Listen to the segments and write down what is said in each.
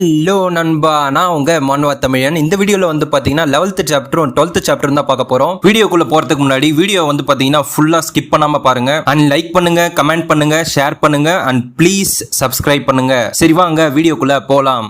Hello நண்பா, நான் உங்க மனுவா தமிழன். இந்த வீடியோல வந்து பாத்தீங்கன்னா 11th சாப்டரும் 12th சாப்டரும் தான் பார்க்க போறோம். வீடியோக்குள்ள போறதுக்கு முன்னாடி வீடியோ வந்து பாத்தீங்கன்னா ஃபுல்லா ஸ்கிப் பண்ணாம பாருங்க. அண்ட் லைக் பண்ணுங்க, கமெண்ட் பண்ணுங்க, ஷேர் பண்ணுங்க அண்ட் ப்ளீஸ் சப்ஸ்கிரைப் பண்ணுங்க. சரி வாங்க வீடியோக்குள்ள போலாம்.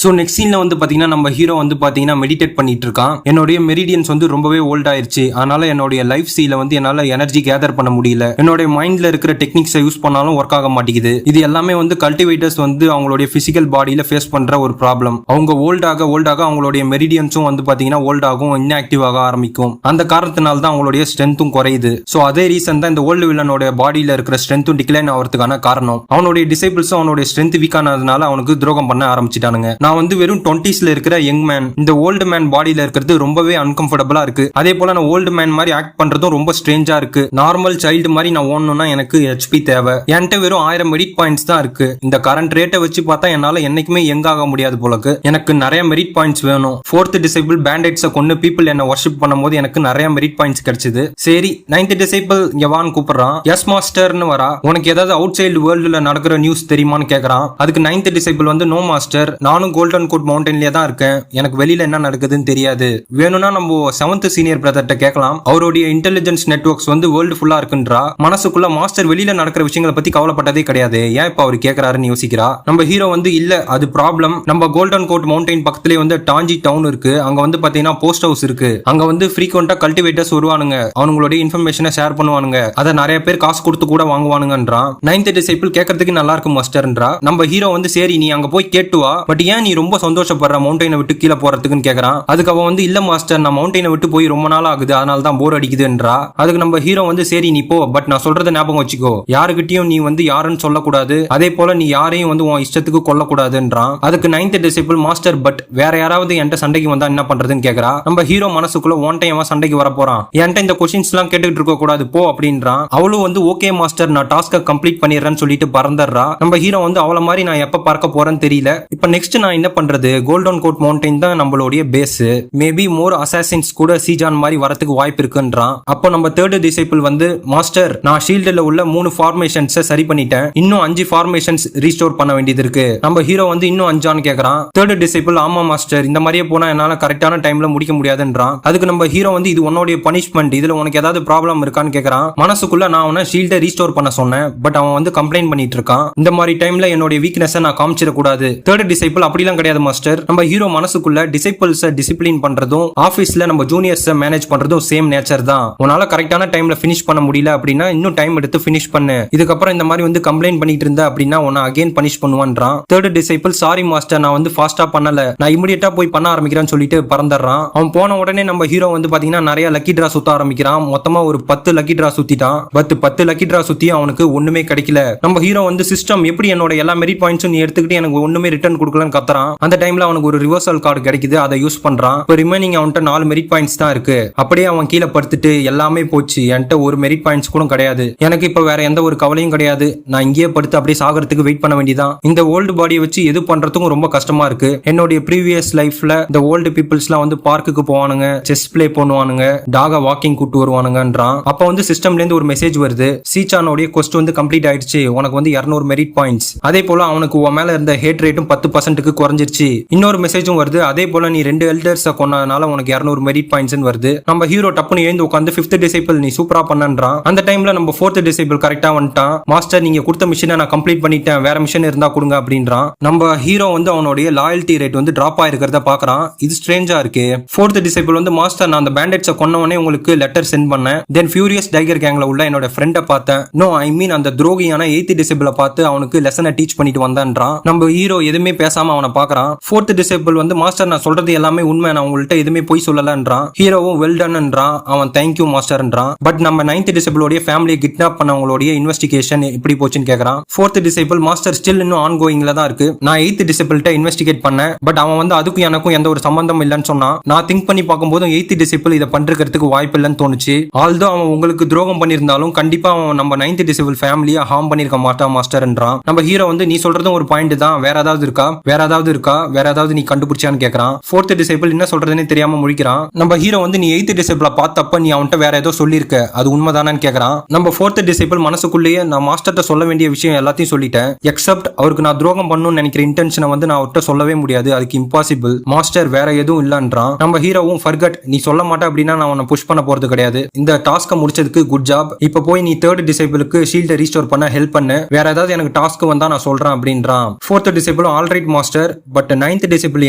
ஸோ நெக்ஸ்ட் சீனில் வந்து பார்த்தீங்கன்னா நம்ம ஹீரோ வந்து பார்த்தீங்கன்னா மெடிடேட் பண்ணிட்டு இருக்கான். என்னுடைய மெரிடியன்ஸ் வந்து ரொம்பவே ஓல்ட் ஆயிருச்சு. அதனால என்னுடைய லைஃப் ஸ்டைல வந்து என்னால் எனர்ஜி கேதர் பண்ண முடியல. என்னுடைய மைண்ட்ல இருக்கிற டெக்னிக்ஸை யூஸ் பண்ணாலும் ஒர்க் ஆக மாட்டேங்குது. இது எல்லாமே வந்து கல்டிவேட்டர்ஸ் வந்து அவங்களுடைய பிசிக்கல் பாடியில ஃபேஸ் பண்ற ஒரு ப்ராப்ளம். அவங்க ஓல்டாக அவங்களுடைய மெரிடியன்ஸும் வந்து பார்த்தீங்கன்னா ஓல்டாகும், இன்ஆக்டிவ் ஆக ஆரம்பிக்கும். அந்த காரணத்தினால தான் அவங்களுடைய ஸ்ட்ரென்த்தும் குறையுது. ஸோ அதே ரீசன் தான் இந்த ஓல்டு வில்லனோட பாடியில இருக்கிற ஸ்ட்ரென்த்தும் டிக்ளைன் ஆகிறதுக்கான காரணம். அவனுடைய டிசைபிள்ஸும் அவனுடைய ஸ்ட்ரென்த் வீக் ஆனதுனால அவனுக்கு துரோகம் பண்ண ஆரம்பிச்சிட்டானுங்க. நான் வந்து வெறும் 20ஸ்ல இருக்கிற யங் மேன். இந்த ஓல்டு மேன் பாடியில இருக்கிறது ரொம்பவே அன்கம்ஃபர்டபுளா இருக்கு. அதே போல நான் ஓல்டு மேன் மாதிரி ஆக்ட் பண்றதும் ரொம்ப ஸ்ட்ரேஞ்சா இருக்கு. நார்மல் சைல்டு மாதிரி நான் ஓடணும்னா எனக்கு ஹெச்பி தேவை. என்கிட்ட வெறும் 1000 மெரிட் பாயிண்ட்ஸ் தான் இருக்கு. இந்த கரண்ட் ரேட்டை வச்சு பார்த்தா என்னால என்னைக்குமே யங் ஆக முடியாது போலக்கு. எனக்கு நிறைய மெரிட் பாயிண்ட்ஸ் வேணும். 4th டிசைபிள் பேண்டேட்ஸை கொண்டு பீப்புள் என்ன வர்ஷிப் பண்ணும்போது எனக்கு நிறைய மெரிட் பாயிண்ட்ஸ் கிடைச்சது. சரி, 9th டிசைபிள் எவான் கூப்பிடுறான். எஸ் மாஸ்டர்னு வரா. உனக்கு ஏதாவது அவுட் சைல்டு வேர்ல்டுல நடக்கிற நியூஸ் தெரியுமான்னு கேக்குறான். அதுக்கு 9th டிசைபிள் வந்து நோ மாஸ்டர், நானும் கோல்டன் கோட் மவுண்டன்லயே தான் இருக்கேன். எனக்கு வெளியில என்ன நடக்குதுன்னு தெரியாது. வேணும்னா நம்ம 7th சீனியர் பிரதர்ட்ட கேட்கலாம். அவருடைய இன்டெலிஜென்ஸ் நெட்வொர்க்ஸ் வந்து வேர்ல்டு ஃபுல்லா இருக்குன்றா. மனசுக்குள்ள மாஸ்டர் வெளியில நடக்கிற விஷயங்களை பத்தி கவலைப்பட்டதே கிடையாது. ஏன் இப்ப அவர் கேட்கறாருன்னு யோசிக்கிறா. நம்ம ஹீரோ வந்து இல்ல அது ப்ராப்ளம். நம்ம கோல்டன் கோட் மவுண்டன் பக்கத்துலயே வந்து டாஞ்சி டவுன் இருக்கு. அங்க வந்து பாத்தீங்கன்னா போஸ்ட் ஹவுஸ் இருக்கு. அங்க வந்து ஃப்ரீக்வெண்டா கல்டிவேட்டர்ஸ் வருவானுங்க. அவங்களுடைய இன்ஃபர்மேஷனை ஷேர் பண்ணுவானுங்க. அதை நிறைய பேர் காசு கொடுத்து கூட வாங்குவானுங்கன்றான். 9th டிசைபிள் கேட்கறதுக்கு நல்லா இருக்கும் மாஸ்டர்ன்றா. நம்ம ஹீரோ வந்து சரி நீ அங்க போய் கேட்டு வா, பட் ஏன் நீ ரொம்ப சந்தோஷப்படுற மவுண்டனை விட்டு கீழே போறதுக்குன்னு கேக்குறான். அதுக்கு அவன் வந்து இல்ல மாஸ்டர், நான் மவுண்டனை விட்டு போய் ரொம்ப நாள் ஆகுது, அதனால தான் போர் அடிக்குதுன்றா. அதுக்கு நம்ம ஹீரோ வந்து சரி நீ போ, பட் நான் சொல்றதை ஞாபகம் வச்சுக்கோ. யாருகிட்டயும் நீ வந்து யாருன்னு சொல்லக்கூடாது. அதே போல நீ யாரையும் வந்து உன் இஷ்டத்துக்கு கொல்லக்கூடாதுன்றான். அதுக்கு 9th டிசைபிள் மாஸ்டர் பட் வேற யாராவது என்கிட்ட சண்டைக்கு வந்தா என்ன பண்றதுன்னு கேக்குறா. நம்ம ஹீரோ மனசுக்குள்ள ஒன் டைம் சண்டைக்கு வர போறான். என்கிட்ட இந்த கொஸ்டின்ஸ் எல்லாம் கேட்டுட்டு இருக்க கூடாது போ அப்படின்றான். அவளும் வந்து ஓகே மாஸ்டர் நான் டாஸ்க கம்ப்ளீட் பண்ணிடுறேன்னு சொல்லிட்டு பறந்துடுறா. நம்ம ஹீரோ வந்து அவளை மாதிரி நான் எப்ப பார்க்க போறேன்னு தெரியல. இப்ப நெக்ஸ்ட் நான் என்ன பண்றது? கோல்டன் கோட் மவுண்டன் தான் நம்மளுடைய பேஸ். மேபி மோர் அசாசின்ஸ் கூட சீஜான் மாதிரி வரதுக்கு வாய்ப்பு இருக்குன்றான். அப்போ நம்ம 3rd டிசைபிள் வந்து மாஸ்டர் நான் ஷீல்டுல உள்ள 3 ஃபார்மேஷன்ஸ் சரி பண்ணிட்டேன். இன்னும் 5 ஃபார்மேஷன்ஸ் ரீஸ்டோர் பண்ண வேண்டியது இருக்கு. நம்ம ஹீரோ வந்து இன்னும் 5 கேக்குறான். 3rd டிசைபிள் ஆமா மாஸ்டர் இந்த மாதிரியே போனா என்னால கரெக்டான டைம்ல முடிக்க முடியாதுன்றான். அதுக்கு நம்ம ஹீரோ வந்து இது உன்னுடைய பனிஷ்மெண்ட், இதுல உனக்கு ஏதாவது ப்ராப்ளம் இருக்கான்னு கேக்குறான். மனசுக்குள்ள நான் அவனை ஷீல்டை ரீஸ்டோர் பண்ண சொன்னேன், பட் அவன் வந்து கம்ப்ளைண்ட் பண்ணிட்டு இருக்கான். இந்த மாதிரி டைம்ல என்னுடைய வீக்னஸ் நான் காமிச்சிட கூடாது. 3rd டிசைபிள் அப்படிலாம் கிடையாது மாஸ்டர். நம்ம ஹீரோ மனசுக்குள்ள டிசைபிள்ஸை டிசிப்ளின் பண்றதும் ஆபீஸ்ல நம்ம ஜூனியர்ஸை மேனேஜ் பண்றதும் சேம் நேச்சர் தான். உன்னால கரெக்டான டைம்ல ஃபினிஷ் பண்ண முடியல அப்படின்னா இன்னும் டைம் எடுத்து ஃபினிஷ் பண்ணு. இதுக்கப்புறம் இந்த மாதிரி வந்து கம்ப்ளைண்ட் பண்ணிட்டு இருந்த அப்படின்னா உன்னை அகைன் பனிஷ் பண்ணுவான்றான். 3rd டிசைபிள் சாரி மாஸ்டர் நான் வந்து ஃபாஸ்டா பண்ணல, நான் இமிடியேட்டா போய் பண்ண ஆரம்பிக்கிறேன்னு சொல்லிட்டு பறந்துடுறான். அவன் போன உடனே நம்ம ஹீரோ வந்து பாத்தீங்கன்னா நிறைய லக்கி டிரா சுத்த ஆரம்பிக்கிறான். மொத்தமா ஒரு 10 லக்கி டிரா சுத்திட்டான். 10 லக்கி டிரா சுத்தி அவனுக்கு ஒண்ணுமே கிடைக்கல. நம்ம ஹீரோ வந்து சிஸ்டம் எப்படி என்னோட எல்லா மெரிட் பாயிண்ட்ஸும் நீ எடுத்துக்கிட்டு எனக்கு ஒண்ணுமே ரிட்டர்ன் கொடுக்கலன்னு கத்துறான். அந்த டைம்ல அவனுக்கு ஒரு ரிவர்சல் கார்டு கிடைக்குது. அதை யூஸ் பண்றான். இப்போ ரிமைனிங் அவன்கிட்ட 4 மெரிட் பாயிண்ட்ஸ் தான் இருக்கு. அப்படியே அவன் கீழே படுத்துட்டு எல்லாமே போச்சு, என்கிட்ட ஒரு மெரிட் பாயிண்ட்ஸ் கூட கிடையாது, எனக்கு இப்ப வேற எந்த ஒரு கவலையும் கிடையாது, நான் இங்கேயே படுத்து அப்படியே சாகிறதுக்கு வெயிட் பண்ண வேண்டியதான். இந்த ஓல்டு பாடியை வச்சு எது பண்றதுக்கும் ரொம்ப கஷ்டமா இருக்கு. என்னுடைய ப்ரீவியஸ் லைஃப்ல இந்த ஓல்டு பீப்புள்ஸ்லாம் வந்து பார்க்குக்கு போவானுங்க, செஸ் பிளே பண்ணுவானுங்க, டாக வாக்கிங் கூட்டு வருவானுங்கன்றான். அப்ப வந்து சிஸ்டம்ல இருந்து ஒரு மெசேஜ் வருது, சீச்சானோடைய கொஸ்ட் வந்து கம்ப்ளீட் ஆயிடுச்சு, உனக்கு வந்து 200 மெரிட் பாயிண்ட்ஸ். அதே போல அவனுக்கு உன் மேல இருந்த ஹேட் ரேட்டும் 10% குறைஞ்சிருச்சு. இன்னொரு மெசேஜும் வருது, அதே போல நீ 2 எல்டர்ஸை கொன்னதுனால உனக்கு 200 மெரிட் பாயிண்ட்ஸ் வருது. நம்ம ஹீரோ டப்புன்னு எழுந்து உட்காந்து 5th டிசைபிள் நீ சூப்பரா பண்ணன்றான். அந்த டைம்ல நம்ம 4th டிசைபிள் கரெக்டா வந்துட்டான். மாஸ்டர் நீங்க கொடுத்த மிஷனை நான் கம்ப்ளீட் பண்ணிட்டேன், வேற மிஷன் இருந்தா கொடுங்க அப்படின்றான். நம்ம ஹீரோ வந்து அவனுடைய லாயல்டி ரேட் வந்து டிராப் ஆயிருக்கிறத பாக்குறான். இது ஸ்ட்ரேஞ்சா இருக்கு. 4th டிசைபிள் வந்து மாஸ்டர் நான் அந்த பேண்டேட்ஸை கொன்னவனே உங்களுக்கு லெட்டர் சென்ட் பண்ணேன். தென் ஃபியூரியஸ் டைகர் கேங்ல உள்ள என்னோட ஃப்ரெண்டை பார்த்தேன். நோ ஐ மீன் அந்த துரோகியான 8th டிசைபிளை பார்த்து அவனுக்கு லெசனை டீச் பண்ணிட்டு வந்தான்றான். நம்ம ஹீரோ எதுவுமே பேசாம அவனை பாக்குறான். 4th டிசைபிள் வந்து மாஸ்டர் நான் சொல்றது எல்லாமே உண்மை, நான் உங்கள்ட்ட எதுவுமே போய் சொல்லலன்றான். ஹீரோவும் வெல் டன்ன்றான். அவன் தேங்க்யூ மாஸ்டர்ன்றான். பட் நம்ம 9th டிசைபிளோட ஃபேமிலியை கிட்னாப் பண்ணவங்களுடைய இன்வெஸ்டிகேஷன் எப்படி போச்சுன்னு கேக்குறான். 4th டிசைபிள் மாஸ்டர் ஸ்டில் இன்னும் ஆன் கோயிங்ல தான் இருக்கு. நான் 8th டிசைபிள்ட்ட இன்வெஸ்டிகேட் பண்ணேன், பட் அவன் வந்து அதுக்கும் எனக்கும் எந்த ஒரு சம்பந்தம் இல்லைன்னு சொன்னான். நான் திங்க் பண்ணி பார்க்கும்போது 8th டிசைபிள் இதை பண்றதுக்கு வாய்ப்பு இல்லைன்னு தோணுச்சு. ஆல்தோ அவன் உங்களுக்கு துரோகம் பண்ணியிருந்தாலும் கண்டிப்பா அவன் நம்ம 9th டிசைபிள் ஃபேமிலியை ஹார்ம் பண்ணிருக்க மாட்டான் மாஸ்டர்ன்றான். நம்ம ஹீரோ வந்து நீ சொல்றதும் ஒரு பாயிண்ட் தான், வேற ஏதாவது இருக்கா, வேற ஏதாவது ஏதாவது இருக்கா, வேற ஏதாவது நீ கண்டுபிடிச்சான்னு கேக்குறான். ஃபோர்த் டிசைபிள் என்ன சொல்றதுன்னு தெரியாம முழிக்கிறான். நம்ம ஹீரோ வந்து நீ எய்த் டிசைபிள பார்த்தப்ப நீ அவன்கிட்ட வேற ஏதோ சொல்லியிருக்க, அது உண்மைதானு கேக்குறான். நம்ம ஃபோர்த் டிசைபிள் மனசுக்குள்ளேயே நான் மாஸ்டர்ட்ட சொல்ல வேண்டிய விஷயம் எல்லாத்தையும் சொல்லிட்டேன், எக்ஸப்ட் அவருக்கு நான் துரோகம் பண்ணணும்னு நினைக்கிற இன்டென்ஷனை வந்து நான் அவர்கிட்ட சொல்லவே முடியாது, அதுக்கு இம்பாசிபிள், மாஸ்டர் வேற எதுவும் இல்லன்றான். நம்ம ஹீரோவும் ஃபர்கட், நீ சொல்ல மாட்டே அப்படின்னா நான் அவனை புஷ் பண்ண போறது கிடையாது, இந்த டாஸ்க்கை முடிச்சதுக்கு குட் ஜாப், இப்ப போய் நீ தேர்ட் டிசைபிளுக்கு ஷீல்டை ரீஸ்டோர் பண்ண ஹெல்ப் பண்ணு, வேற ஏதாவது எனக்கு டாஸ்க் வந்தா நான் சொல்றேன் அப்படின்றான். Fourth disciple alright master, but ninth disciple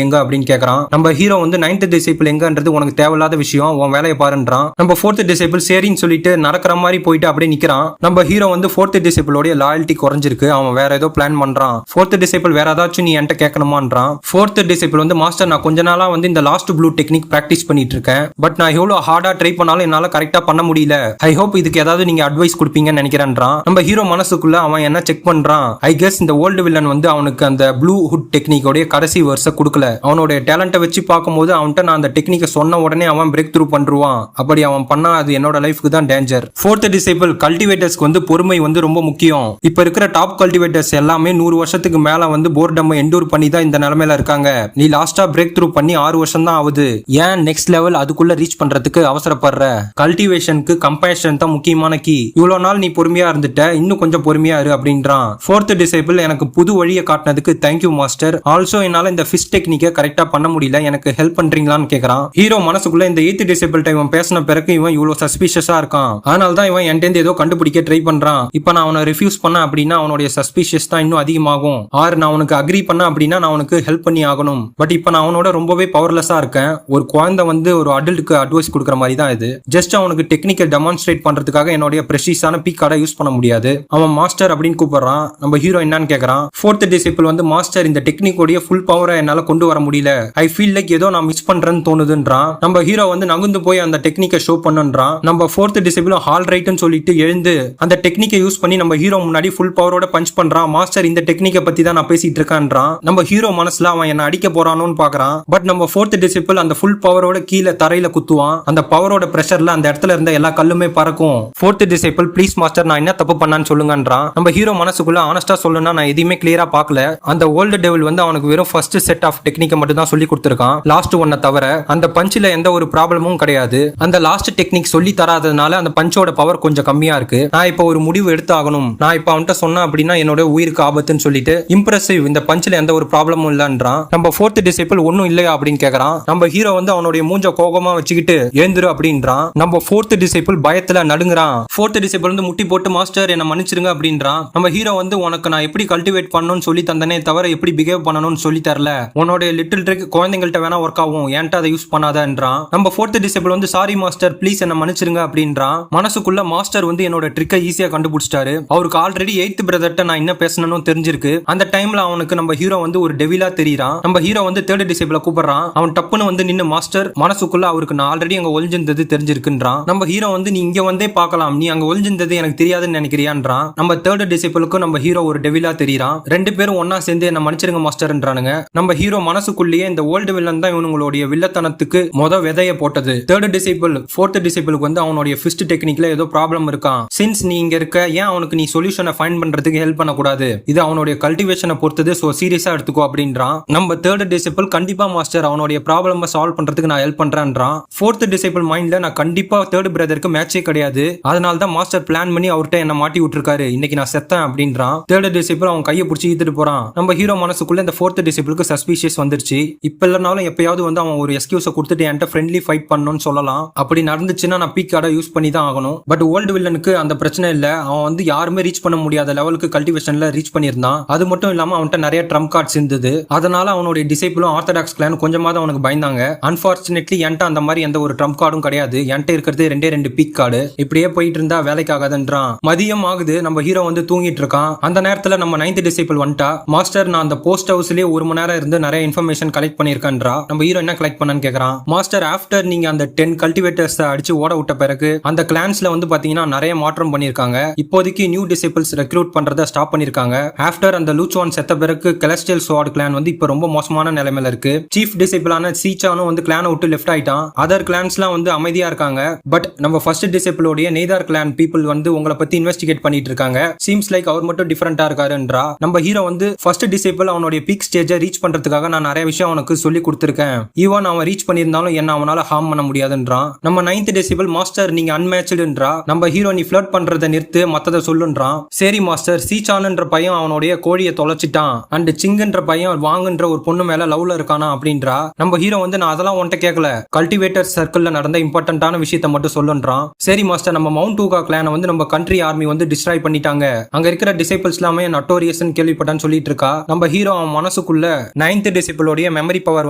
எங்க அப்படின்னு கேக்குறான். நம்ம ஹீரோ வந்து நைன்த் டிசைபிள் எங்கன்றது உனக்கு தேவையில்லாத விஷயம், உன் வேலையை பாருன்றான். நம்ம ஃபோர்த் டிசைபிள் சரின்னு சொல்லிட்டு நடக்கிற மாதிரி போயிட்டு அப்படியே நிக்கிறான். நம்ம ஹீரோ வந்து ஃபோர்த் டிசைபிளோட லாயல்ட்டி குறைஞ்சிருக்கு, அவன் வேற ஏதோ பிளான் பண்றான். ஃபோர்த் டிசைபிள் வேற ஏதாச்சும் நீ என்கிட்ட கேட்கணுமான்றான். ஃபோர்த் டிசைபிள் வந்து மாஸ்டர் நான் கொஞ்ச நாளா வந்து இந்த லாஸ்ட் ப்ளூ டெக்னிக் பிராக்டிஸ் பண்ணிட்டு இருக்கேன், பட் நான் எவ்வளவு ஹார்டா ட்ரை பண்ணாலும் என்னால கரெக்டா பண்ண முடியல, ஐ ஹோப் இதுக்கு ஏதாவது நீங்க அட்வைஸ் கொடுப்பீங்கன்னு நினைக்கிறேன்றான். நம்ம ஹீரோ மனசுக்குள்ள அவன் என்ன செக் பண்றான், ஐ கெஸ் இந்த ஓல்டு வில்லன் வந்து அவனுக்கு அந்த ப்ளூ ஹுட் டெக்னிக்கோட கடைசி வருஷம் கொடுக்கல, அவனோட டேலண்ட்டை வச்சு பார்க்கும்போது அவன்கிட்ட நான் அந்த டெக்னிக்கை சொன்ன உடனே அவன் பிரேக் த்ரூ பண்றான், அப்படி அவன் பண்ணா அது என்னோட லைஃப்க்கு தான் டேஞ்சர். ஃபோர்த் டிசைபிள் கல்டிவேட்டர்ஸ்க்கு வந்து பொறுமை வந்து ரொம்ப முக்கியம், இப்ப இருக்கிற டாப் கல்டிவேட்டர்ஸ் எல்லாமே 100 வருஷத்துக்கு மேல வந்து போர்டம் எண்டூர் பண்ணி தான் இந்த நிலைமையில இருக்காங்க, நீ லாஸ்டா பிரேக் த்ரூ பண்ணி 6 வருஷம் தான் ஆகுது, ஏன் நெக்ஸ்ட் லெவல் அதுக்குள்ள ரீச் பண்றதுக்கு அவசரப்படுற, கல்டிவேஷனுக்கு கம்பேஷன் தான் முக்கியமான கீ, இவ்வளவு நாள் நீ பொறுமையா இருந்துட்ட, இன்னும் கொஞ்சம் பொறுமையா இரு அப்படின்றான். ஃபோர்த் டிசைபிள் எனக்கு புது வழியை காட்டினதுக்கு தேங்க்யூ மாஸ்டர், ஆல்சோ என்னால இந்த ஃபிஷ் டெக்னிக்கை கரெக்டா பண்ண முடியல, எனக்கு ஹெல்ப் பண்றீங்களான்னு கேக்குறான். ஹீரோ மனசுக்குள்ள இந்த எய்த் டிசைபிள் டைம் பேசின பிறகு இவன் இவ்வளவு சஸ்பிஷியஸா இருக்கான், அதனால தான் இவன் என்கிட்ட ஏதோ கண்டுபிடிக்க ட்ரை பண்றான், இப்ப நான் அவனை ரிஃப்யூஸ் பண்ண அப்படின்னா அவனுடைய சஸ்பிஷியஸ் தான் இன்னும் அதிகமாகும், ஆர் நான் அவனுக்கு அக்ரி பண்ண அப்படின்னா நான் அவனுக்கு ஹெல்ப் பண்ணி ஆகணும், பட் இப்ப நான் அவனோட ரொம்பவே பவர்லெஸ்ஸா இருக்கேன், ஒரு குழந்தை வந்து ஒரு அடல்ட்டுக்கு அட்வைஸ் கொடுக்குற மாதிரி தான் இது, ஜஸ்ட் அவனுக்கு டெக்னிக்கை டெமான்ஸ்ட்ரேட் பண்றதுக்காக என்னுடைய ப்ரெஷியஸான பீக் கார்டை யூஸ் பண்ண முடியாது, அவன் மாஸ்டர் அப்படின்னு கூப்பிடுறான். நம்ம ஹீரோ என்னன்னு கேக்குறான். ஃபோர்த் டிசைபிள் வந்து மாஸ்டர் இந்த டெக்னிக்கோடைய ஃபுல் பவரை என்னால கொண்டு வர முடியல, ஐ ஃபீல் லைக் ஏதோ நான் மிஸ் பண்றேன்னு தோணுதுன்றான். நம்ம ஹீரோ வந்து நகுந்து போய் அந்த டெக்னிக்கை ஷோ பண்ணுன்றான். நம்ம ஃபோர்த் டிசைபிள் ஆல் ரைட்னு சொல்லிட்டு எழுந்து அந்த டெக்னிக்கை யூஸ் பண்ணி நம்ம ஹீரோ முன்னாடி ஃபுல் பவரோட பஞ்ச் பண்றான். மாஸ்டர் இந்த டெக்னிக்கை பத்தி தான் நான் பேசிட்டு இருக்கான்றான். நம்ம ஹீரோ மனசுல அவன் என்ன அடிக்க போறானோன்னு பாக்குறான், பட் நம்ம ஃபோர்த் டிசைபிள் அந்த ஃபுல் பவரோட கீழே தரையில குத்துவான், அந்த பவரோட பிரஷர்ல அந்த இடத்துல இருந்த எல்லா கல்லுமே பறக்கும். ஃபோர்த் டிசைபிள் ப்ளீஸ் மாஸ்டர் நான் என்ன தப்பு பண்ணான்னு சொல்லுங்கன்றான். நம்ம ஹீரோ மனசுக்குள்ள ஆனஸ்டா சொல்லணும்னா நான் எதையுமே கிளியரா பார்க்கல, அந்த ஓல்டு டெவில் வந்து அவனுக்கு வெறும் ஃபர்ஸ்ட் செட் ஆஃப் டெக்னிக்கை மட்டும் தான் சொல்லி கொடுத்துருக்கான், லாஸ்ட் ஒன்ன தவிர அந்த பஞ்சில எந்த ஒரு ப்ராப்ளமும் கிடையாது, அந்த லாஸ்ட் டெக்னிக் சொல்லி தராததுனால அந்த பஞ்சோட பவர் கொஞ்சம் கம்மியா இருக்கு, நான் இப்போ ஒரு முடிவு எடுத்து ஆகணும், நான் இப்போ அவன்கிட்ட சொன்னேன் அப்படின்னா என்னோட உயிருக்கு ஆபத்துன்னு சொல்லிட்டு இம்ப்ரெசிவ் இந்த பஞ்சில எந்த ஒரு ப்ராப்ளமும் இல்லன்றான். நம்ம ஃபோர்த் டிசைபிள் ஒன்னும் இல்லையா அப்படின்னு கேக்குறான். நம்ம ஹீரோ வந்து அவனுடைய மூஞ்ச கோபமா வச்சுக்கிட்டு ஏந்திரு அப்படின்றான். நம்ம ஃபோர்த் டிசைபிள் பயத்துல நடுங்குறான். ஃபோர்த் டிசைபிள் வந்து முட்டி போட்டு மாஸ்டர் என்ன மன்னிச்சிருங்க அப்படின்றான். நம்ம ஹீரோ வந்து உனக்கு நான் எப்படி கல்டிவேட் பண்ணணும்னு சொல்லி தந்தனே தவிர எப்படி பிஹேவ் பண்ணணும்னு சொல்லி தரல, உன்னோட லிட்டில் ட்ரிக் குழந்தைங்கள்ட்ட வேணா ஒர்க் ஆகும், ஏன்ட்ட அதை யூஸ் பண்ணாதன்றான். நம்ம ஃபோர்த் டிசைபிள் வந்து சாரி மாஸ்டர் ப்ளீஸ் என்ன மன்னிச்சிருங்க அப்படின்றான். மனசுக்குள்ள மாஸ்டர் வந்து என்னோட ட்ரிக்கை ஈஸியா கண்டுபிடிச்சிட்டாரு, அவருக்கு ஆல்ரெடி எய்த் பிரதர்ட்ட நான் என்ன பேசணும்னு தெரிஞ்சிருக்கு, அந்த டைம்ல அவனுக்கு நம்ம ஹீரோ வந்து ஒரு டெவிலா தெரியறான். நம்ம ஹீரோ வந்து தேர்ட் டிசைபிள கூப்பிடுறான். அவன் டப்புன்னு வந்து நின்னு மாஸ்டர் மனசுக்குள்ள அவருக்கு நான் ஆல்ரெடி அங்க ஒளிஞ்சிருந்தது தெரிஞ்சிருக்குன்றான். நம்ம ஹீரோ வந்து நீ இங்க வந்தே பார்க்கலாம், நீ அங்க ஒளிஞ்சிருந்தது எனக்கு தெரியாதுன்னு நினைக்கிறியான்றான். நம்ம தேர்ட் டிசைபிளுக்கும் நம்ம ஹீரோ ஒரு டெவிலா தெரியறான். ரெண்டு பேரும் ஒன்னா சேர்ந்து என்ன மன்னிச்சிருங்க மாஸ்டர்ன்றானுங்க. நம்ம ஹீரோ மனசுக்குள்ளேயே இந்த ஓல்டு வில்லன் தான் இவனுங்களுடைய வில்லத்தனத்துக்கு விதைய போட்டது. தேர்ட் டிசைபிள் ஃபோர்த் டிசைபிளுக்கு வந்து அவனுடைய ஃபிஸ்ட் டெக்னிக்ல ஏதோ ப்ராப்ளம் இருக்கான், சின்ஸ் நீ இங்க இருக்க ஏன் அவனுக்கு நீ சொல்யூஷனை ஃபைண்ட் பண்றதுக்கு ஹெல்ப் பண்ண கூடாது, இது அவனுடைய கல்டிவேஷனை பொறுத்தது, சோ சீரியஸா எடுத்துக்கோ அப்படின்றான். நம்ம தேர்ட் டிசைபிள் கண்டிப்பா மாஸ்டர் அவனுடைய ப்ராப்ளம் சால்வ் பண்றதுக்கு நான் ஹெல்ப் பண்றேன்றான். ஃபோர்த் டிசைபிள் மைண்ட்ல நான் கண்டிப்பா தேர்ட் பிரதருக்கு மேட்சே கிடையாது, அதனால தான் மாஸ்டர் பிளான் பண்ணி அவர்கிட்ட என்ன மாட்டி விட்டுருக்காரு, இன்னைக்கு நான் செத்தேன் அப்படின்றான். தேர்ட் டிசைபிள் அவன் கையை பிடிச்சி இழுத்துட்டு போறான். நம்ம ஹீரோ மனசுக்குள்ள இந்த ஃபோர்த் டிசைபிளுக்கு சஸ்பிஷியஸ் வந்துருச்சு, இப்ப இல்லனாலும் எப்பயாவது வந்து அவன் ஒரு எக்ஸ்கியூஸை கொடுத்துட்டு என்கிட்ட ஃப்ரெண்ட்லி ஃபைட் பண்ணணும்னு சொல்லலாம், அப்படி நடந்துச்சுன்னா நான் பீக் கார்டை யூஸ் பண்ணி தான் ஆகணும். பட் ஓல்டு வில்லனுக்கு அந்த பிரச்சனை இல்ல, அவன் வந்து யாருமே ரீச் பண்ண முடியாத லெவலுக்கு கல்டிவேஷன்ல ரீச் பண்ணியிருந்தான். அது மட்டும் இல்லாம அவன்கிட்ட நிறைய ட்ரம்ப் கார்ட்ஸ் இருந்தது, அதனால அவனுடைய டிசைபிளும் ஆர்த்தடாக்ஸ் கிளான் கொஞ்சமாவது அவனுக்கு பயந்தாங்க. அன்பார்ச்சுனேட்லி என்கிட்ட அந்த மாதிரி எந்த ஒரு ட்ரம்ப் கார்டும் கிடையாது, என்கிட்ட இருக்கிறது ரெண்டே பீக் கார்டு, இப்படியே போயிட்டு இருந்தா வேலைக்கு ஆகாதுன்றான். மதியம் ஆகுது, நம்ம ஹீரோ வந்து தூங்கிட்டு இருக்கான். அந்த நேரத்துல நம்ம 9th டிசைபிள் வந்துட்டா. மாஸ்டர் நான் அந்த போஸ்ட் ஹவுஸ்லயே 1 மணி நேரம் இருந்து நிறைய இன்ஃபர்மேஷன் கலெக்ட் பண்ணிருக்கேன்றா. நம்ம ஹீரோ என்ன கலெக்ட் பண்ணான்னு கேக்குறான். மாஸ்டர் ஆஃப்டர் நீங்க அந்த 10 கல்டிவேட்டர்ஸ் அடிச்சு ஓட விட்ட பிறகு அந்த கிளான்ஸ்ல வந்து பாத்தீங்கன்னா நிறைய மாற்றம் பண்ணிருக்காங்க, இப்போதைக்கு நியூ டிசைபிள்ஸ் ரெக்ரூட் பண்றத ஸ்டாப் பண்ணிருக்காங்க. ஆஃப்டர் அந்த லூச்வான் செத்த பிறகு கெலஸ்டியல் ஸ்வாட் கிளான் வந்து இப்ப ரொம்ப மோசமான நிலைமையில இருக்கு. சீஃப் டிசைபிளான சீச்சானும் வந்து கிளானை விட்டு லெஃப்ட் ஆயிட்டான். அதர் கிளான்ஸ்லாம் வந்து அமைதியா இருக்காங்க. பட் நம்ம ஃபர்ஸ்ட் டிசைபிளோடைய நெய்தார் கிளான் பீப்புள் வந்து உங்களை பத்தி இன்வெஸ்டிகேட் பண்ணிட்டு இருக்காங்க. சீம்ஸ் லைக் அவர் மட்டும் டிஃபரெண்டா இருக்காருன்றா. நம்ம ஹீரோ வந்து ஃபர்ஸ்ட் டிசைபிள் அவனுடைய பீக் பீக் ஸ்டேஜை ரீச் பண்றதுக்காக நான் நிறைய விஷயம் அவனுக்கு சொல்லி கொடுத்துருக்கேன். ஈவன் அவன் ரீச் பண்ணியிருந்தாலும் என்ன அவனால ஹார்ம் பண்ண முடியாதுன்றான். நம்ம 9th டெசிபிள் மாஸ்டர் நீங்க அன்மேட்ச்டுன்றா. நம்ம ஹீரோ நீ ஃபிளர்ட் பண்றதை நிறுத்து, மத்ததை சொல்லுன்றான். சரி மாஸ்டர், சீச்சான்ன்ற பையன் அவனுடைய கோழியை தொலைச்சிட்டான் அண்ட் சிங்குன்ற பையன் வாங்குன்ற ஒரு பொண்ணு மேல லவ்ல இருக்கானா அப்படின்றா. நம்ம ஹீரோ வந்து நான் அதெல்லாம் உன்ட்ட கேட்கல, கல்டிவேட்டர் சர்க்கிள்ல நடந்த இம்பார்ட்டன்டான விஷயத்த மட்டும் சொல்லுன்றான். சரி மாஸ்டர், நம்ம மவுண்ட் டூகா கிளானை வந்து நம்ம கண்ட்ரி ஆர்மி வந்து டிஸ்ட்ராய் பண்ணிட்டாங்க, அங்க இருக்கிற டிசைபிள்ஸ் எல்லாமே நட்டோரியஸ் கேள்விப்பட்டான்னு சொல்லிட்டு இருக்கா. நம்ம ஹீரோ அவன் மனசுக்குள்ள 9th டிசைபிளோட மெமரி பவர்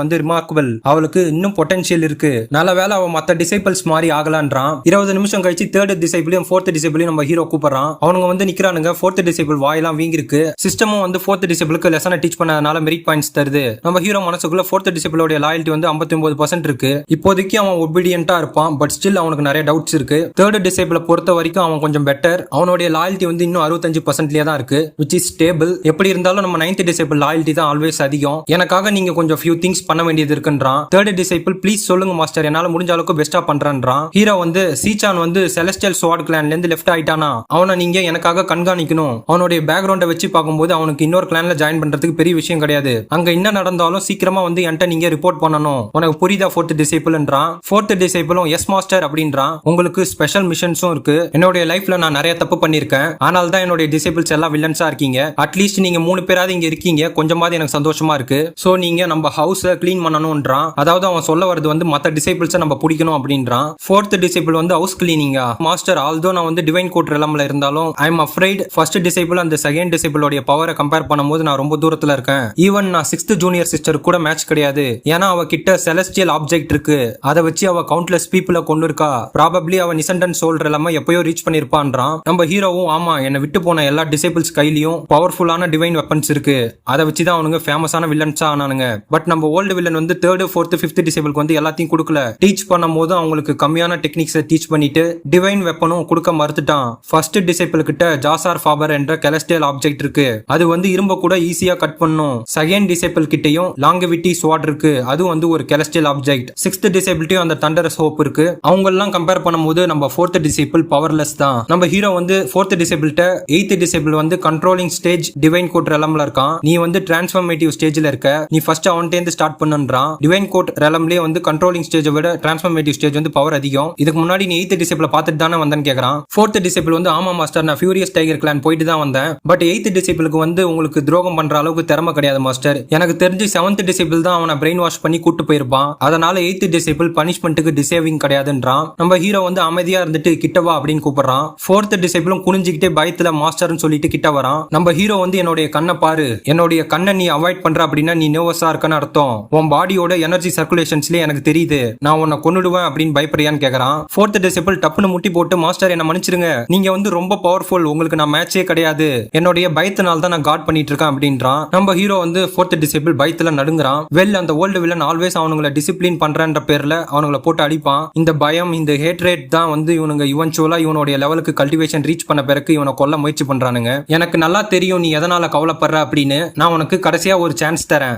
வந்து ரிமார்க்கபிள், அவளுக்கு இன்னும் பொட்டன்ஷியல் இருக்கு, நல்ல வேலை அவன் மத்த டிசைபிள்ஸ் மாதிரி ஆகலான்றான். 20 நிமிஷம் கழிச்சு 3rd டிசைபிளையும் 4th டிசைபிளையும் நம்ம ஹீரோ கூப்பிடுறான். அவனுங்க வந்து நிக்கிறானுங்க. 4th டிசைபிள் வாயெல்லாம் வீங்கிருக்கு. சிஸ்டமும் வந்து 4th டிசைபிளுக்கு லெசனை டீச் பண்ணதுனால மெரிட் பாயிண்ட்ஸ் தருது. நம்ம ஹீரோ மனசுக்குள்ள 4th டிசைபிளோட லாயல்ட்டி வந்து 59% இருக்கு. இப்போதைக்கு அவன் ஒபீடியன்ட்டா இருப்பான், பட் ஸ்டில் அவனுக்கு நிறைய டவுட்ஸ் இருக்கு. 3rd டிசைபிளை பொறுத்த வரைக்கும் அவன் கொஞ்சம் பெட்டர். அவனுடைய லாயல்ட்டி வந்து இன்னும் 65%லயே தான் இருக்கு, which is stable. எப்படி இருந்தாலும் நம்ம 9th டிசைபிள் லாயல்ட்டி தான் ஆல்வேஸ் அதிகம். எனக்காக நீங்க கொஞ்சம் few things பண்ண வேண்டியது இருக்குன்றான். 3rd டிசைபிள் ப்ளீஸ் சொல்லுங்க மாஸ்டர், என்னால முடிஞ்ச அளவுக்கு பெஸ்டா பண்றேன்றான். ஹீரோ வந்து சீச்சான் வந்து செலஸ்டியல் ஸ்வாட் கிளான்ல இருந்து லெஃப்ட் ஆயிட்டானா, அவனை நீங்க எனக்காக கண்காணிக்கணும். அவனுடைய பேக்ரவுண்டை வச்சு பார்க்கும்போது அவனுக்கு இன்னொரு கிளான்ல ஜாயின் பண்றதுக்கு பெரிய விஷயம் கிடையாது. அங்க என்ன நடந்தாலும் சீக்கிரமா வந்து என்கிட்ட நீங்க ரிப்போர்ட் பண்ணணும். உனக்கு புரியுதா 4th டிசைபிள்ன்றான். 4th டிசைபிளும் எஸ் மாஸ்டர் அப்படின்றான். உங்களுக்கு ஸ்பெஷல் மிஷன்ஸும் இருக்கு. என்னுடைய லைஃப்ல நான் நிறைய தப்பு பண்ணிருக்கேன், ஆனால் தான் என்னுடைய டிசைபிள்ஸ் எல்லாம் வில்லன்ஸா இருக்கீங்க. அட்லீஸ்ட் நீங்க 3 பேராவது இங்க இருக்கீங்க, கொஞ்சமாவது எனக்கு சந்தோஷமா இருக்கு. சோ நீங்க நம்ம ஹவுஸ கிளீன் பண்ணணும்ன்றான். அதாவது அவன் சொல்ல வருது வந்து மத்த டிசைபிள்ஸை நம்ம பிடிக்கணும் அப்படின்றான். 4th டிசைபிள் வந்து ஹவுஸ் கிளீனிங்கா மாஸ்டர், ஆல்தோ நான் வந்து டிவைன் கோட் ரெலம்ல இருந்தாலும் I am afraid first disciple அந்த செகண்ட் டிசைபிளோட பவரை கம்பேர் பண்ணும்போது நான் ரொம்ப தூரத்துல இருக்கேன். ஈவன் நான் 6th ஜூனியர் சிஸ்டர் கூட மேட்ச் கிடையாது. ஏன்னா அவ கிட்ட செலஸ்டியல் ஆப்ஜெக்ட் இருக்கு, அதை வச்சு அவ கவுண்ட்லெஸ் பீப்புளை கொண்டு இருக்கா. ப்ராபப்லி அவ நிசன்டன் சோல் ரெலம எப்பயோ ரீச் பண்ணிருப்பான்றான். நம்ம ஹீரோவும் ஆமா, என்னை விட்டு போன எல்லா டிசைபிள்ஸ் கையிலயும் பவர்ஃபுல்லான டிவைன் வெப்பன்ஸ் இருக்கு, அதை வச்சுதான் அவனுங்க ஃபேமஸான வில்லன்ஸா ஆனானுங்க. பட் நம்ம ஓல்டு வில்லன் வந்து 3rd 4th 5th டிசைபிளுக்கு வந்து எல்லாத்தையும் கொடுக்கல. டீச் பண்ணும் போது அவங்களுக்கு கம்மியான டெக்னிக்ஸை டீச் பண்ணிட்டு டிவைன் வெப்பனும் கொடுக்க மறுத்துட்டான். ஃபர்ஸ்ட் டிசைபிள் கிட்ட ஜாசார் ஃபாபர் என்ற கெலஸ்டியல் ஆப்ஜெக்ட் இருக்கு, அது வந்து இரும்ப கூட ஈஸியா கட் பண்ணும். செகண்ட் டிசைபிள் கிட்டையும் லாங்கவிட்டி ஸ்வாட் இருக்கு, அது வந்து ஒரு கெலஸ்டியல் ஆப்ஜெக்ட். 6th டிசைபிள்ட்டையும் அந்த தண்டரஸ் ஹோப் இருக்கு. அவங்க எல்லாம் கம்பேர் பண்ணும்போது நம்ம 4th டிசைபிள் பவர்லெஸ் தான். நம்ம ஹீரோ வந்து 4th டிசைபிள்ட்ட 8th டிசைபிள் வந்து கண்ட்ரோலிங் ஸ்டேஜ் டிவைன் கோட் ரெலம்ல இருக்கான், நீ வந்து டிரான்ஸ்ஃபர்மேட்டிவ் ஸ்டேஜ்ல இருக்க, நீ ஃபர்ஸ்ட் அவன்கிட்ட இருந்து ஸ்டார்ட் பண்ணுன்றான். டிவைன் கோட் ரெலம்லயே வந்து கண்ட்ரோலிங் ஸ்டேஜை விட டிரான்ஸ்ஃபர்மேட்டிவ் ஸ்டேஜ் வந்து பவர் அதிகம். இதுக்கு முன்னாடி நீ 8th டிசைபிளை பார்த்துட்டு தானே வந்தேன்னு கேக்குறான். 4th டிசைபிள் வந்து ஆமா மாஸ்டர், நான் ஃபியூரியஸ் டைகர் கிளான் போயிட்டு தான் வந்தேன், பட் 8th டிசைபிளுக்கு வந்து உங்களுக்கு துரோகம் பண்ற அளவுக்கு திறமை கிடையாது மாஸ்டர். எனக்கு தெரிஞ்சு 7th டிசைபிள் தான் அவனை பிரெயின் வாஷ் பண்ணி கூட்டு போயிருப்பான், அதனால 8th டிசைபிள் பனிஷ்மெண்ட்டுக்கு டிசேவிங் கிடையாதுன்றான். நம்ம ஹீரோ வந்து அமைதியா இருந்துட்டு கிட்டவா அப்படின்னு கூப்பிடுறான். 4th டிசைபிளும் குனிஞ்சுக்கிட்டே பயத்துல மாஸ்டர்னு சொல்லிட்டு கிட்ட வரான். நம்ம ஹீரோ வந்து என்னுடைய கண்ணை பாரு, என்னுடைய கண்ணை நீ அவாய்ட் பண்ற அப்படின்னா நீ நர்வஸா இருக்கன்னு அர்த்தம், உன் பாடியோட எனர்ஜி சர்க்குலேஷன்ஸ்லயே எனக்கு தெரியுது, நான் உன்னை கொன்னுடுவேன் அப்படின்னு பயப்படுறியான்னு கேக்குறான். 4th டிசைபிள் டப்புன்னு முட்டி போட்டு மாஸ்டர் என்ன மன்னிச்சிருங்க, நீங்க வந்து ரொம்ப பவர்ஃபுல், உங்களுக்கு நான் மேட்சே கிடையாது, என்னுடைய பயத்தினால தான் நான் காட் பண்ணிட்டு இருக்கேன் அப்படின்றான். நம்ம ஹீரோ வந்து 4th டிசைபிள் பயத்துல நடுங்குறான். அந்த ஓல்டு வில்லன் ஆல்வேஸ் அவனுங்களை டிசிப்ளின் பண்றன்ற பேர்ல அவனுங்களை போட்டு அடிப்பான். இந்த பயம், இந்த ஹேட்ரேட் தான் வந்து இவனுங்க இவன்ச்சுவலா இவனுடைய லெவலுக்கு கல்டிவேஷன் ரீச் பண்ண பிறகு இவனை கொல்ல முயற்சி பண்றானுங்க. எனக்கு நல்லா தெரியும் நீ எதனால கவலைப்படுற அப்படின்னு, நான் உனக்கு கடைசியா ஒரு சான்ஸ் தரேன்.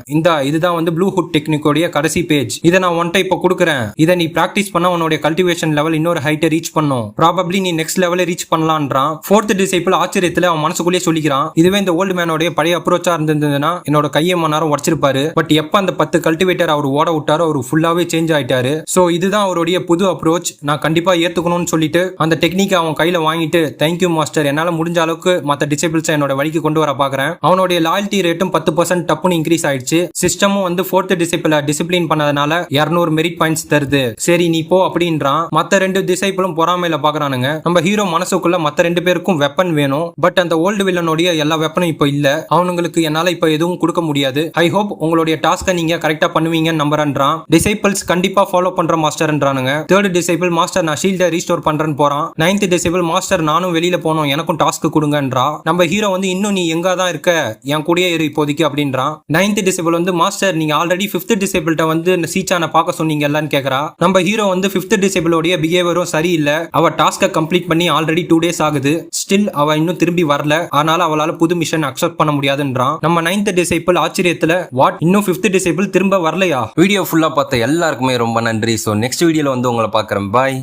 இதுதான் வந்து ப்ளூ ஹுட் டெக்னிக்கோடைய கடைசி பேஜ், இதை நான் ஒன்ட்ட இப்ப கொடுக்குறேன். இதை நீ பிராக்டிஸ் பண்ணா உன்னுடைய கல்டிவேஷன் லெவல் இன்னொரு ஹைட்டை ரீச் பண்ணும், ப்ராபப்லி நீ நெக்ஸ்ட் லெவலை ரீச் பண்ணலான்றான். 4th டிசைபிள் ஆச்சரியத்துல அவன் மனசுக்குள்ளேயே சொல்லிக்கிறான், இதுவே இந்த ஓல்டு மேனோட பழைய அப்ரோச்சா இருந்ததுன்னா என்னோட கையை மணி உடச்சிருப்பாரு, பட் எப்ப அந்த 10 கல்டிவேட்டர் அவர் ஓட விட்டாரோ அவர் ஃபுல்லாவே சேஞ்ச் ஆயிட்டாரு. சோ இதுதான் அவருடைய புது அப்ரோச், நான் கண்டிப்பா ஏத்துக்கணும்னு சொல்லிட்டு அந்த டெக்னிக்கை அவன் கையில வாங்கிட்டு தேங்க்யூ மாஸ்டர், என்னால முடிஞ்ச அளவுக்கு மத்த டிசைபிள்ஸ் என்னோட வழிக்கு கொண்டு வர பாக்குறேன். அவனுடைய லாயல்ட்டி ரேட்டும் 10% டப்புன்னு இன்க்ரீஸ் ஆயிடுச்சு. சிஸ்டமும் வந்து 4th டிசைபிளை டிசிப்ளின் பண்ணதுனால 200 மெரிட் பாயிண்ட்ஸ் தருது. சரி நீ போ அப்படின்றான். மத்த 2 டிசைபிளும் பொறாமையில பாக்குறானுங்க. நம்ம ஹீரோ மனசுக்குள்ள மத்த 2 பேருக்கும் வெப்பன் வேணும், பட் அந்த ஓல்டு வில்லனுடைய எல்லா வெப்பனும் இப்போ இல்ல, அவனுங்களுக்கு என்னால இப்ப எதுவும் கொடுக்க முடியாது. ஐ ஹோப் உங்களுடைய டாஸ்கை நீங்க கரெக்டா பண்ணுவீங்கன்னு நம்புறேன்றான். டிசைபிள்ஸ் கண்டிப்பா ஃபாலோ பண்ற மாஸ்டர்ன்றானுங்க. 3rd டிசைபிள் மாஸ்டர் நான் ஷீல்டை ரீஸ்டோர் பண்றேன்னு போறான். 9th டிசைபிள் மாஸ்டர் நானும் வெளியில போனோம், எனக்கும் டாஸ்க் கொடுங்கன்றா. நம்ம ஹீரோ வந்து இன்னும் நீ எங்க தான் இருக்க, என் கூடயே இரு இப்போதைக்கு அப்படின்றான். 9th டிசைபிள் வந்து மாஸ்டர் நீங்க ஆல்ரெடி 5th டிசைபிள்ட்ட வந்து சீச்சான பார்க்க சொன்னீங்க எல்லான்னு கேக்குறா. நம்ம ஹீரோ வந்து 5th டிசைபிளோடைய பிஹேவியரும் சரியில்லை, அவ டாஸ்கை கம்ப்ளீட் பண்ணி ஆல்ரெடி 2 days ஆகுது, ஸ்டில் அவ இன்னும் திரும்பி வரல, அதனால அவளால புது மிஷன் அக்செப்ட் பண்ண முடியாதுன்றான். நம்ம 9th டிசைபிள் ஆச்சரியத்துல வாட் இன்னும் 5th டிசைபிள் திரும்ப வரலையா? வீடியோ ஃபுல்லா பார்த்த எல்லாருக்குமே ரொம்ப நன்றி. ஸோ நெக்ஸ்ட் வீடியோல வந்து உங்களை பார்க்குறேன். பாய்.